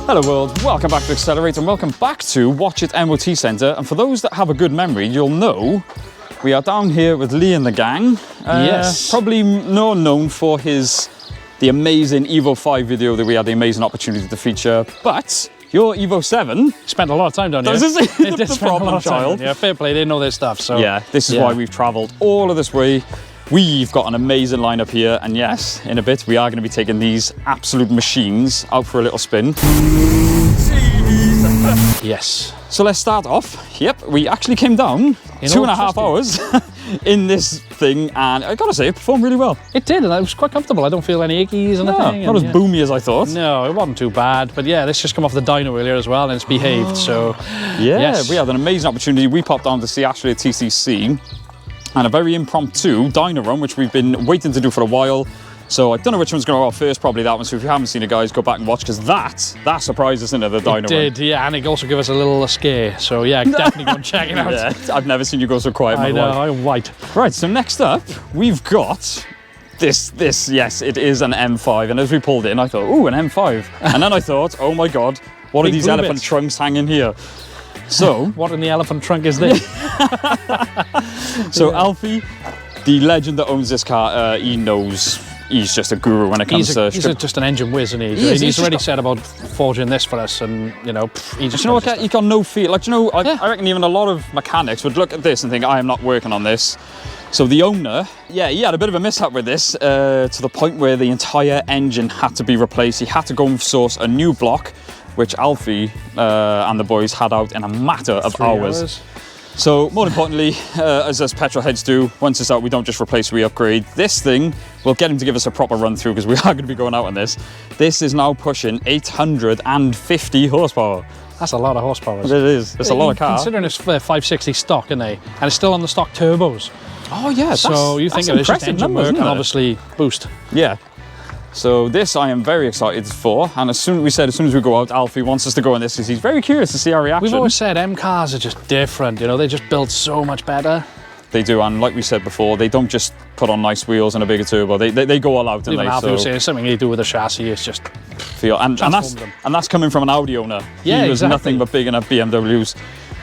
Hello world, welcome back to Accelerate and welcome back to Watch It MOT Centre. And for those that have a good memory, you'll know we are down here with Lee and the gang. Yes. Probably known for the amazing Evo 5 video that we had the amazing opportunity to feature, but your Evo 7 spent a lot of time down here. This is the problem child. Yeah, fair play, they know their stuff. So yeah, this is why we've travelled all of this way. We've got an amazing lineup here, and yes, in a bit we are going to be taking these absolute machines out for a little spin. Yes. So let's start off. Yep, we actually came down 2.5 hours in this thing, and I gotta say, it performed really well. It did, and it was quite comfortable. I don't feel any ickies or anything. Not as boomy as I thought. No, it wasn't too bad. But yeah, this just come off the dyno earlier as well, and it's behaved. So yeah, yes. We had an amazing opportunity. We popped down to see Ashley at TCC, and a very impromptu dyno run, which we've been waiting to do for a while. So I don't know which one's going to go out first, probably that one. So if you haven't seen it, guys, go back and watch, because that surprised us into the dyno run. It did, yeah, and it also gave us a little scare. So yeah, definitely go and check it out. Yeah, I've never seen you go so quiet. I know, I'm white. Right, so next up, we've got this, yes, it is an M5. And as we pulled in, I thought, ooh, an M5. And then I thought, oh my God, what are these elephant trunks hanging here? So, what in the elephant trunk is this? So Alfie, the legend that owns this car, he knows he's just a guru when it comes to... He's just an engine whiz, isn't he? He's already said about forging this for us, and you know, he just... You know what? He got no feel. Like, you know, I reckon even a lot of mechanics would look at this and think, I am not working on this. So the owner, yeah, he had a bit of a mishap with this, to the point where the entire engine had to be replaced. He had to go and source a new block, which Alfie and the boys had out in a matter of 3 hours. So more importantly, as us petrol heads do, once it's out, we don't just replace, we upgrade. This thing, we'll get him to give us a proper run through, because we are going to be going out on this. This is now pushing 850 horsepower. That's a lot of horsepower. It is. It's a lot of car. Considering it's 560 stock, isn't it? And it's still on the stock turbos. Oh yeah. So you think of it as just engine work and obviously boost. Yeah. So this I am very excited for, and as soon as we go out, Alfie wants us to go on this because he's very curious to see our reaction. We've always said M cars are just different, you know, they just build so much better. They do, and like we said before, they don't just put on nice wheels and a bigger turbo, they go all out. Even Alfie was saying something they do with the chassis, it's just feel, and that's coming from an Audi owner. Yeah, he was nothing but big enough BMWs.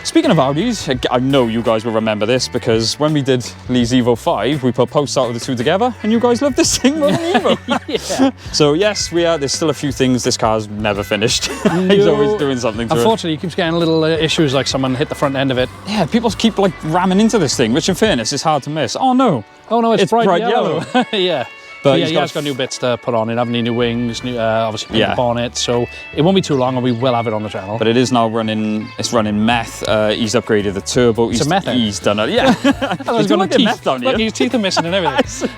Speaking of Audis, I know you guys will remember this, because when we did Lee's Evo 5, we put posts out of the two together, and you guys loved this thing more than the Evo. Yeah. So yes, there's still a few things. This car's never finished. He's always doing something to it. Unfortunately, he keeps getting little issues, like someone hit the front end of it. Yeah, people keep like ramming into this thing, which in fairness is hard to miss. Oh no. Oh no, it's bright yellow. Yeah. But yeah, he has got new bits to put on it, haven't he? New wings, new, obviously paint bonnet, so it won't be too long and we will have it on the channel. But it is now running, it's running meth. He's upgraded the turbo. It's a meth. He's done it, yeah. He's got like meth down here. Look, his teeth are missing and everything.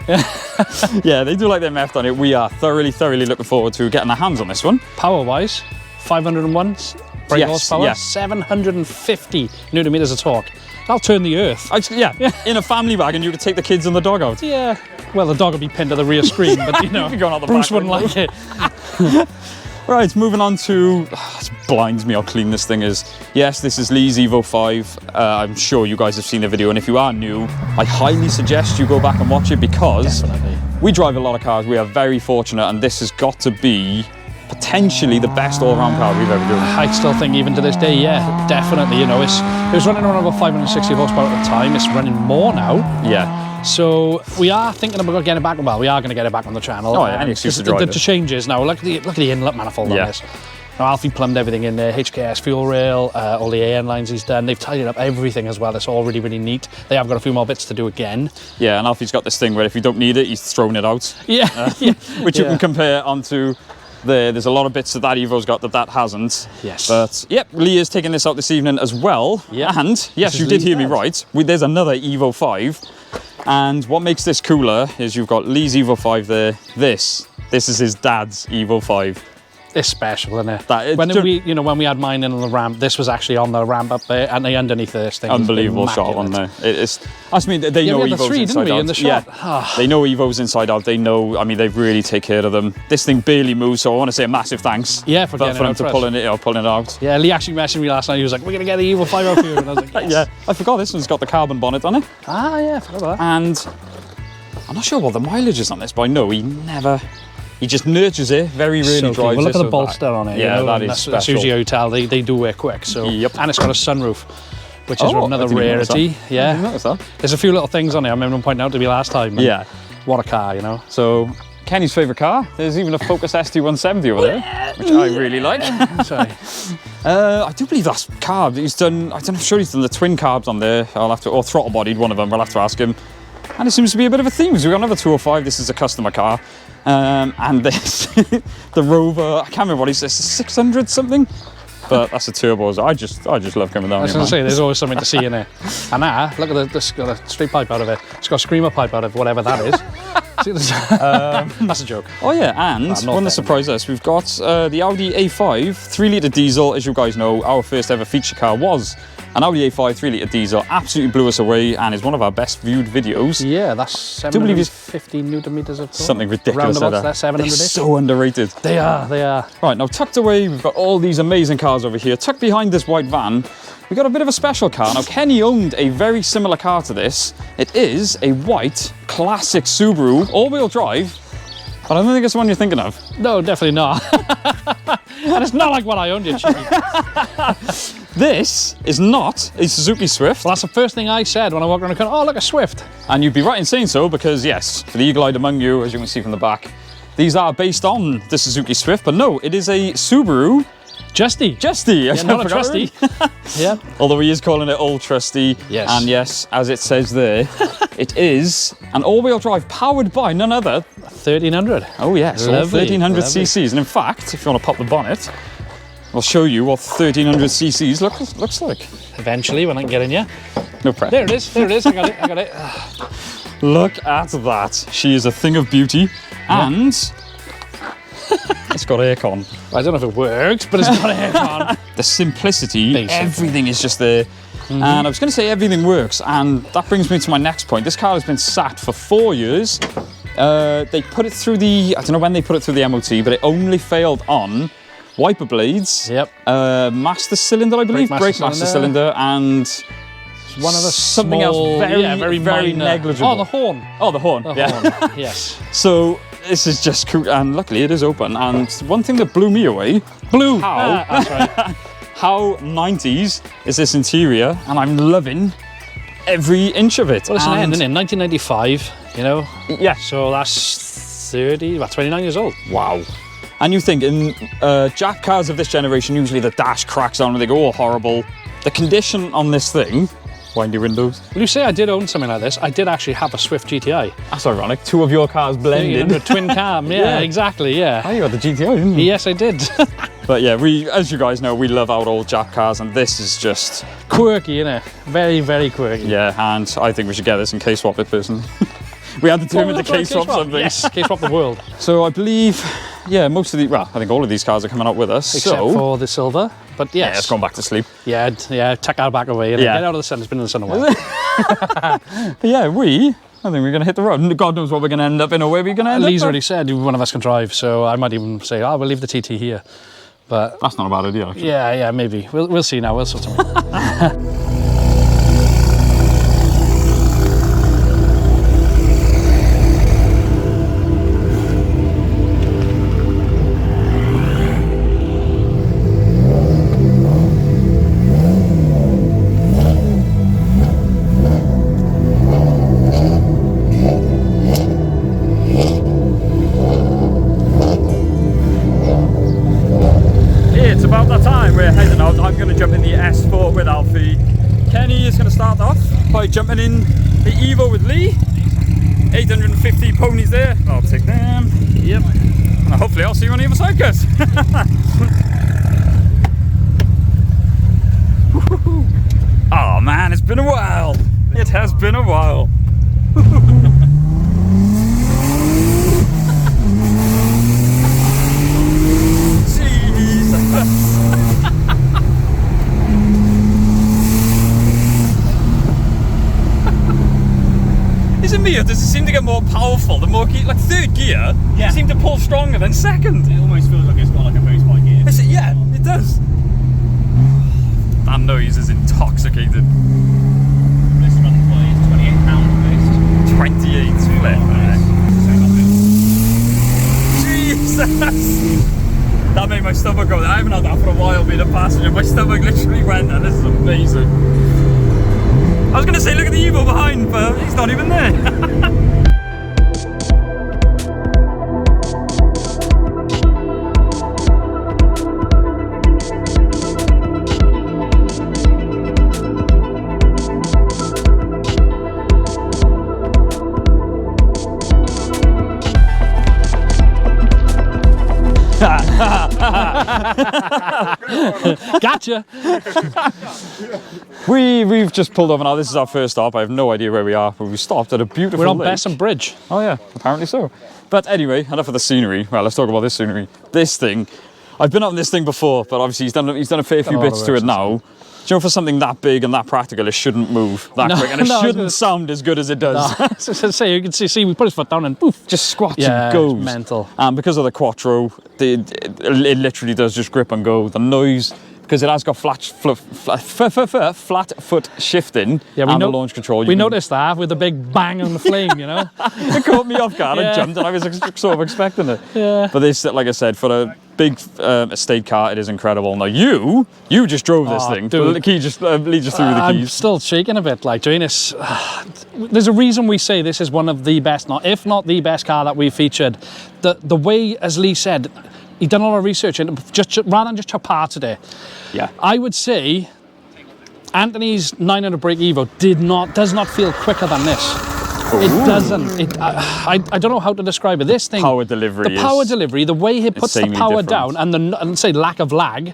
Yeah, they do like their meth on it. We are thoroughly looking forward to getting our hands on this one. Power-wise, 501 brake horsepower, 750 Newton meters of torque. That'll turn the earth. In a family wagon, you could take the kids and the dog out. Yeah. Well, the dog will be pinned to the rear screen, but you know, Bruce wouldn't like it. Right, moving on to, it blinds me how clean this thing is. Yes, this is Lee's Evo 5. I'm sure you guys have seen the video, and if you are new, I highly suggest you go back and watch it, because we drive a lot of cars. We are very fortunate, and this has got to be potentially the best all-round car we've ever done. I still think even to this day, yeah, definitely. You know, it was running around about 560 horsepower at the time. It's running more now. Yeah. So we are thinking about getting it back. Well, we are going to get it back on the channel. Oh yeah, any excuse to drive it. The changes now. Look at the inlet manifold on this. Now Alfie plumbed everything in there. HKS fuel rail, all the AN lines he's done. They've tidied up everything as well. It's all really neat. They have got a few more bits to do again. Yeah, and Alfie's got this thing where if you don't need it, he's thrown it out. Yeah, which you can compare onto. There's a lot of bits that Evo's got that hasn't. Yes. But yep, Lee is taking this out this evening as well. Yeah. And yes, you did hear me right. There's another Evo 5. And what makes this cooler is you've got Lee's Evo 5 there. This is his dad's Evo 5. It's special, isn't it? When we had mine in on the ramp, this was actually on the ramp up there, and the underneath this thing. Unbelievable shot on there. I mean, they know Evos inside out. In the shot. They know Evos inside out. They know. I mean, they really take care of them. This thing barely moves, so I want to say a massive thanks. Yeah, for them to pulling it out. Yeah, Lee actually messaged me last night. He was like, "We're gonna get the Evo 5 out for you," and I was like, "Yes." Yeah, I forgot this one's got the carbon bonnet on it. Ah, yeah, I forgot about that. And I'm not sure what the mileage is on this, but I know he He just nurtures it, very rarely So drives cool. it. Well, look at so the bolster on it. Yeah, you know, that is that's special. usually how you tell they do wear quick. So Yep. and it's got a sunroof, which is Oh, another I didn't notice rarity. that. I Yeah, didn't notice that. there's a few little things on it I remember pointing out to me last time. and Yeah. what a car, you know. So Kenny's favourite car. There's even a Focus ST170 over there, which I really like. Sorry. I do believe that's carb. He's done. I don't know. I'm sure he's done the twin carbs on there. I'll have to, or throttle bodied one of them. I'll have to ask him. And it seems to be a bit of a theme. Because we've got another 205. This is a customer car, and this the Rover. I can't remember what he says. 600 something. But that's a turbo. So I just love coming down I was here, going man. to say, there's always something to see in it. And look at this got a straight pipe out of it. It's got a screamer pipe out of whatever that is. See, that's a joke. Oh yeah, and one that surprised us, we've got the Audi A5 3-litre diesel. As you guys know, our first ever feature car was an Audi A5 3-litre diesel. Absolutely blew us away and is one of our best viewed videos. Yeah, that's 750 newton meters of torque. Something ridiculous like that. That's 700 They're so underrated. They are. Right, now tucked away, we've got all these amazing cars over here. Tucked behind this white van, we've got a bit of a special car. Now, Kenny owned a very similar car to this. It is a white, classic Subaru, all-wheel drive. But I don't think it's the one you're thinking of. No, definitely not. And it's not like what I owned, you cheeky. This is not a Suzuki Swift. Well, that's the first thing I said when I walked around the corner. Oh, look, a Swift. And you'd be right in saying so, because yes, for the eagle-eyed among you, as you can see from the back, these are based on the Suzuki Swift, but no, it is a Subaru Justy. Justy. Yeah, not a trusty. Yeah. Although he is calling it old trusty. Yes. And yes, as it says there, it is an all-wheel drive powered by none other. 1300. Oh yes, all Lovely, 1300 lovely. cc's. And in fact, if you want to pop the bonnet, I'll show you what 1300 cc's looks like. Eventually, when I can get in, yeah. No prep. There it is. There it is. I got it. Look at that. She is a thing of beauty. And it's got aircon. I don't know if it works, but it's got aircon. The simplicity, Basic. everything is just there. And I was going to say everything works, and that brings me to my next point. This car has been sat for 4 years. They put it through I don't know when they put it through the MOT, but it only failed on wiper blades, Yep. master cylinder, I believe, brake master cylinder, and One of the something small, else very, yeah, very very minor. negligible. Oh, the horn. Oh, the horn, The yeah. horn. Yes. So this is just cool, and luckily it is open. And one thing that blew me away, how That's right. how 90s is this interior, and I'm loving every inch of it. Well, it's an And- end, isn't it? 1995, you know? Yeah. So that's 29 years old. Wow. And you think in Jap cars of this generation, usually the dash cracks on and they go all horrible. The condition on this thing, windy windows. Will you say I did own something like this? I did actually have a Swift GTI. That's ironic. Two of your cars blended. A twin cam, yeah, Yeah. exactly, yeah. Oh, you had the GTI, didn't you? Yes, I did. But yeah, as you guys know, we love our old Jap cars, and this is just, Quirky, innit? Very, very quirky. yeah, and I think we should get this and K-swap it personally. We had determined to K-swap something. Yes, K-swap the world. So I believe, yeah, most of the, well, I think all of these cars are coming out with us. Except so, for the silver. But yeah, yes. it's gone back to sleep. Yeah, tuck our back away. Yeah. Get out of the sun. It's been in the sun a while. But yeah, I think we're going to hit the road. God knows what we're going to end up in or where we're going to end up. Lee's already said one of us can drive, so I might even say, oh, we'll leave the TT here. But That's not a bad idea, actually. yeah, maybe. We'll see now. We'll sort something out. It's about that time we're heading out. I'm going to jump in the S4 with Alfie. Kenny is going to start off by jumping in the Evo with Lee. 850 ponies there. I'll take them. Yep. And hopefully I'll see you on the other side, guys. Oh man, it's been a while. It has been a while. Is it me or does it seem to get more powerful the more gear, like third gear, Yeah. you seem to pull stronger than second. It almost feels like it's got like a boost by gear. Is it? Yeah, it does. That noise is intoxicated. This run is £28 boost. 28 split. So not good. Jeez. Jesus! That made my stomach go. I haven't had that for a while being a passenger. My stomach literally went there. This is amazing. I was going to say, look at the Evo behind, but he's not even there. Gotcha. We've just pulled over now. This is our first stop. I have no idea where we are, but we stopped at a beautiful We're on lake. Besson Bridge. Oh yeah, apparently so. But anyway, enough of the scenery. Well, let's talk about this scenery. This thing, I've been on this thing before, but obviously he's done a fair few bits to it now. Do you know, for something that big and that practical, it shouldn't move that quick, and it shouldn't sound as good as it does. No. So you can see we put his foot down and poof, just squats yeah, and goes. It's mental. And because of the Quattro, it literally does just grip and go. The noise, because it has got flat foot shifting and the launch control. We noticed that with the big bang on the flame, you know. It caught me off guard. I jumped and I was sort of expecting it. Yeah. But this, like I said, for a big estate car, it is incredible. Now you just drove this thing. Dude. The key just leads us through with the keys. I'm still shaking a bit, like doing this. There's a reason we say this is one of the best, if not the best car that we've featured. The way, as Lee said, he'd done a lot of research and just rather than just chop parts today. Yeah. I would say Anthony's 900 brake Evo does not feel quicker than this. Ooh. It doesn't. I don't know how to describe it. This thing, power delivery. The power delivery, the way he puts the power down, and say lack of lag.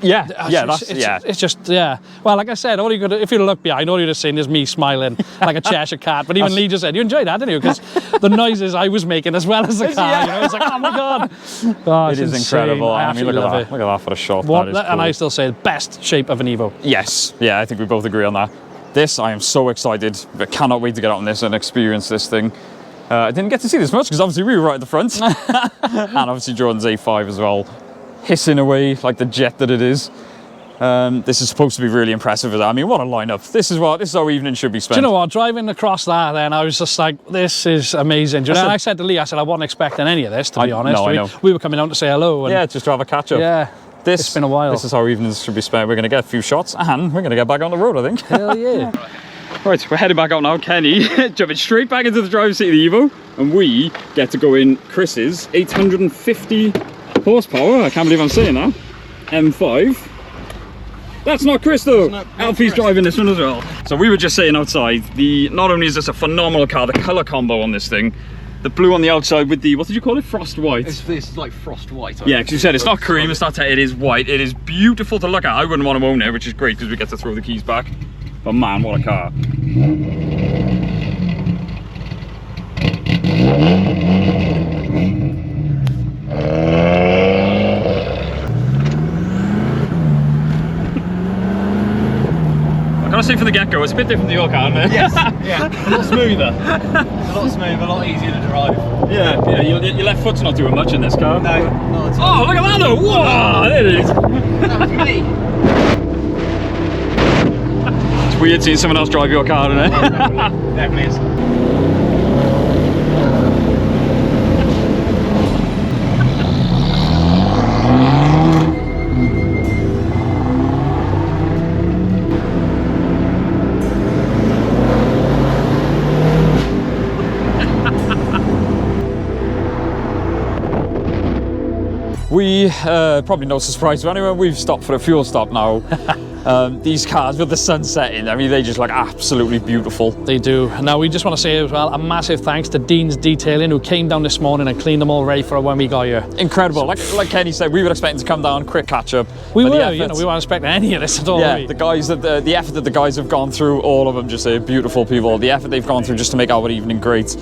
Yeah, it's just Well, like I said, if you look behind, all you'd have seen is me smiling like a Cheshire cat. But even Lee just said, you enjoyed that, didn't you? Because the noises I was making as well as the car, you know, it's like, oh my god, it is incredible. I mean, look at that for a shot. That is cool. And I still say the best shape of an Evo. Yes, yeah, I think we both agree on that. This, I am so excited. I cannot wait to get on this and experience this thing. I didn't get to see this much because obviously we were right at the front, and obviously Jordan's A5 as well, hissing away like the jet that it is. This is supposed to be really impressive. I mean, what a lineup! This is how evening should be spent. Do you know what? Driving across that, then I was just like, this is amazing. Do you know? And I said to Lee, I wasn't expecting any of this, to be honest. No, I know. We were coming out to say hello. And just to have a catch up. Yeah. It's been a while. This is how evenings should be spent. We're going to get a few shots and we're going to get back on the road, I think. Hell yeah. Right, we're heading back out now. Kenny jumping straight back into the driver's seat of the Evo, and we get to go in Chris's 850 horsepower. I can't believe I'm saying that. M5. That's not Chris though. Alfie's driving this one as well. So we were just saying outside, not only is this a phenomenal car, the colour combo on this thing, the blue on the outside with the, what did you call it? Frost white. It's like frost white. Yeah, because you said it's not cream, it's not, it is white. It is beautiful to look at. I wouldn't want to own it, which is great because we get to throw the keys back. But man, what a car. I gotta say from the get-go, it's a bit different to your car, isn't it? Yes, yeah, a lot smoother. A lot smoother, a lot easier to drive. Yeah, your left foot's not doing much in this car. No, not at all. Oh, look at that though! Whoa, there it is. That was me. It's weird seeing someone else drive your car, isn't it? Definitely is. We, probably no surprise to anyone, we've stopped for a fuel stop now. These cars with the sun setting, I mean, they just look absolutely beautiful. They do. Now, we just want to say as well, a massive thanks to Dean's Detailing, who came down this morning and cleaned them all ready for when we got here. Incredible. Like Kenny said, we were expecting to come down, quick catch up. We were, you know, we weren't expecting any of this at all. Yeah, the guys, the effort that the guys have gone through, all of them just beautiful people. The effort they've gone through just to make our evening great.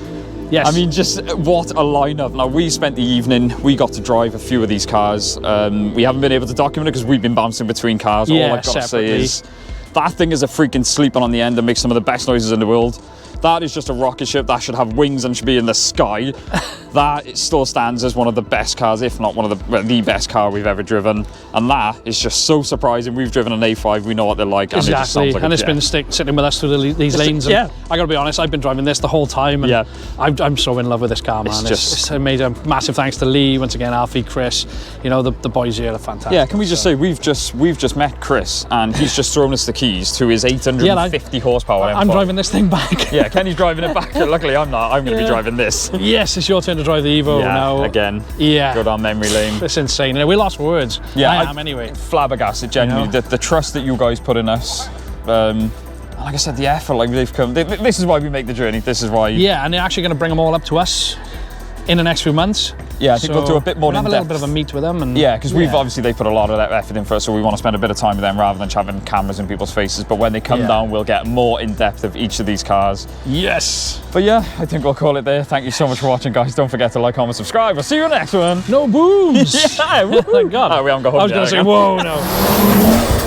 Yes. I mean, just what a lineup. Now, we spent the evening, we got to drive a few of these cars. We haven't been able to document it because we've been bouncing between cars. Yeah, all I've got to say is That thing is a freaking sleeping on the end and makes some of the best noises in the world. That is just a rocket ship. That should have wings and should be in the sky. That it still stands as one of the best cars, if not one of the best car we've ever driven. And that is just so surprising. We've driven an A5, we know what they're like. And Exactly, like and it's been sitting with us through these lanes. And yeah. I gotta be honest, I've been driving this the whole time, and Yeah. I'm so in love with this car, man. It's amazing. Massive thanks to Lee, once again, Alfie, Chris. You know, the boys here are fantastic. Yeah, can we just say, we've just met Chris, and he's just thrown us the keys to his 850 horsepower M5. I'm driving this thing back. Yeah, Kenny's driving it back. Luckily, I'm not. I'm going to be driving this. Yes, it's your turn to drive the Evo now. Again. Yeah. Go down memory lane. It's insane. We're lost for words. Yeah, I am anyway. Flabbergasted, genuinely. You know? The trust that you guys put in us. Like I said, the effort, like they've come. This is why we make the journey. This is why. Yeah, and they're actually going to bring them all up to us in the next few months. Yeah, I think we'll do a bit more in depth. Have a little bit of a meet with them. And yeah, because we've obviously, they put a lot of that effort in for us, so we want to spend a bit of time with them rather than having cameras in people's faces. But when they come down, we'll get more in depth of each of these cars. Yes. But yeah, I think we'll call it there. Thank you so much for watching, guys. Don't forget to like, comment, subscribe. I'll see you in the next one. No booms. Yeah, Thank God. Oh, we haven't got home I was going to say, whoa, no.